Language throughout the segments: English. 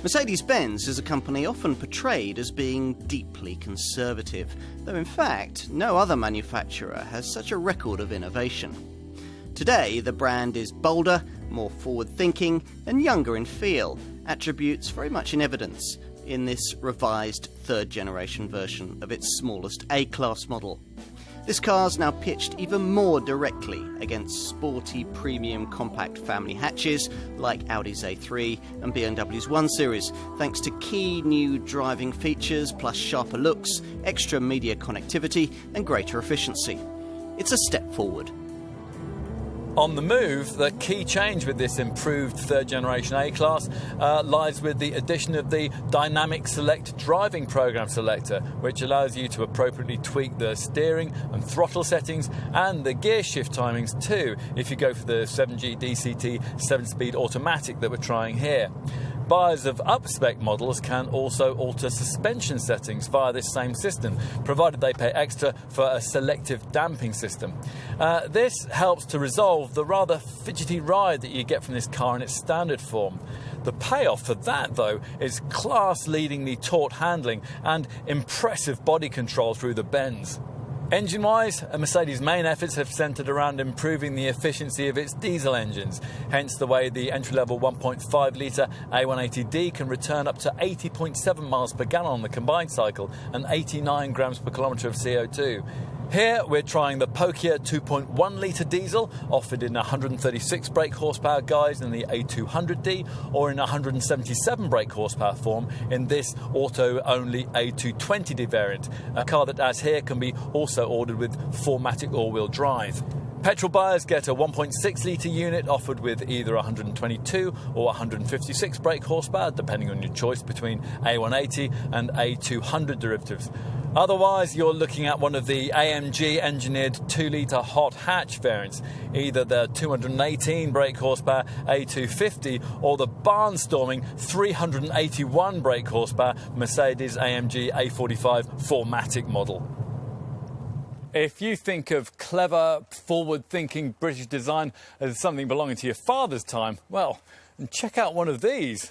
Mercedes-Benz is a company often portrayed as being deeply conservative, though in fact no other manufacturer has such a record of innovation. Today the brand is bolder, more forward-thinking and younger in feel, attributes very much in evidence in this revised third-generation version of its smallest A-Class model. This car's now pitched even more directly against sporty premium compact family hatches like Audi's A3 and BMW's 1 Series, thanks to key new driving features plus sharper looks, extra media connectivity and greater efficiency. It's a step forward. On the move, the key change with this improved third-generation A-Class lies with the addition of the Dynamic Select driving program selector, which allows you to appropriately tweak the steering and throttle settings and the gear shift timings too, if you go for the 7G DCT 7-speed automatic that we're trying here. Buyers of up-spec models can also alter suspension settings via this same system, provided they pay extra for a selective damping system. This helps to resolve the rather fidgety ride that you get from this car in its standard form. The payoff for that, though, is class-leadingly taut handling and impressive body control through the bends. Engine-wise, Mercedes' main efforts have centred around improving the efficiency of its diesel engines, hence the way the entry-level 1.5-litre A180D can return up to 80.7 miles per gallon on the combined cycle and 89 grams per kilometre of CO2. Here we're trying the pokier 2.1-litre diesel, offered in 136 brake horsepower guise in the A200D or in 177 brake horsepower form in this auto-only A220D variant, a car that, as here, can be also ordered with 4MATIC all-wheel drive. Petrol buyers get a 1.6-litre unit offered with either 122 or 156 brake horsepower, depending on your choice between A180 and A200 derivatives. Otherwise, you're looking at one of the AMG-engineered 2-litre hot hatch variants, either the 218 brake horsepower A250 or the barnstorming 381 brake horsepower Mercedes-AMG A45 4MATIC model. If you think of clever, forward-thinking British design as something belonging to your father's time, well, check out one of these.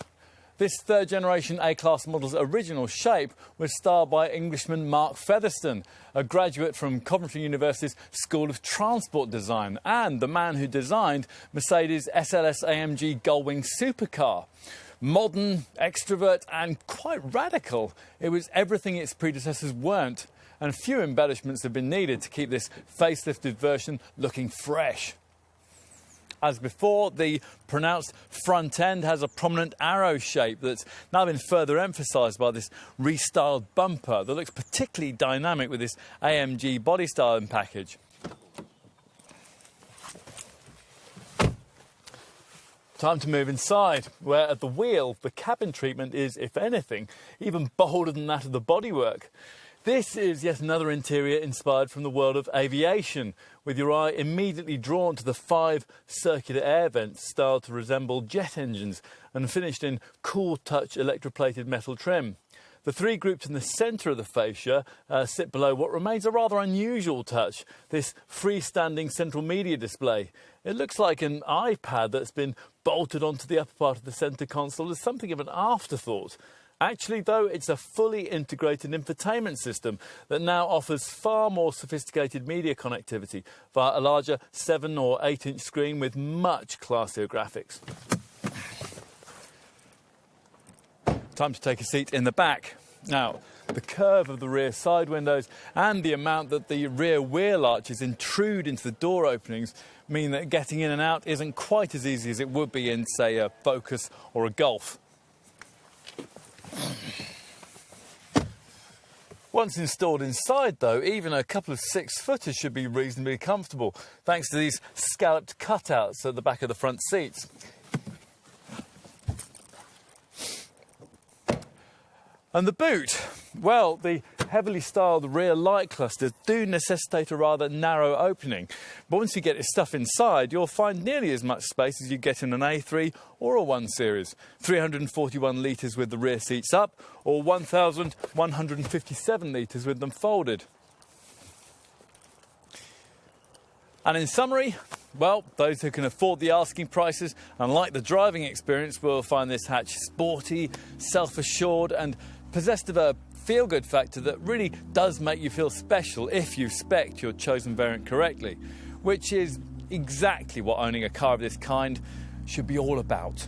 This third-generation A-Class model's original shape was styled by Englishman Mark Featherstone, a graduate from Coventry University's School of Transport Design and the man who designed Mercedes' SLS-AMG Gullwing supercar. Modern, extrovert and quite radical, it was everything its predecessors weren't, and few embellishments have been needed to keep this facelifted version looking fresh. As before, the pronounced front end has a prominent arrow shape that's now been further emphasised by this restyled bumper that looks particularly dynamic with this AMG body styling package. Time to move inside, where at the wheel the cabin treatment is, if anything, even bolder than that of the bodywork. This is yet another interior inspired from the world of aviation, with your eye immediately drawn to the 5 circular air vents styled to resemble jet engines and finished in cool touch electroplated metal trim. The 3 groups in the centre of the fascia sit below what remains a rather unusual touch, this freestanding central media display. It looks like an iPad that's been bolted onto the upper part of the centre console as something of an afterthought. Actually, though, it's a fully integrated infotainment system that now offers far more sophisticated media connectivity via a larger 7 or 8-inch screen with much classier graphics. Time to take a seat in the back. Now, the curve of the rear side windows and the amount that the rear wheel arches intrude into the door openings mean that getting in and out isn't quite as easy as it would be in, say, a Focus or a Golf. Once installed inside, though, even a couple of 6-footers should be reasonably comfortable, thanks to these scalloped cutouts at the back of the front seats. And the boot? Well, the heavily styled rear light clusters do necessitate a rather narrow opening, but once you get your stuff inside, you'll find nearly as much space as you get in an A3 or a 1 Series. 341 litres with the rear seats up, or 1,157 litres with them folded. And in summary, Well, those who can afford the asking prices and like the driving experience will find this hatch sporty, self-assured and possessed of a feel-good factor that really does make you feel special if you spec your chosen variant correctly, which is exactly what owning a car of this kind should be all about.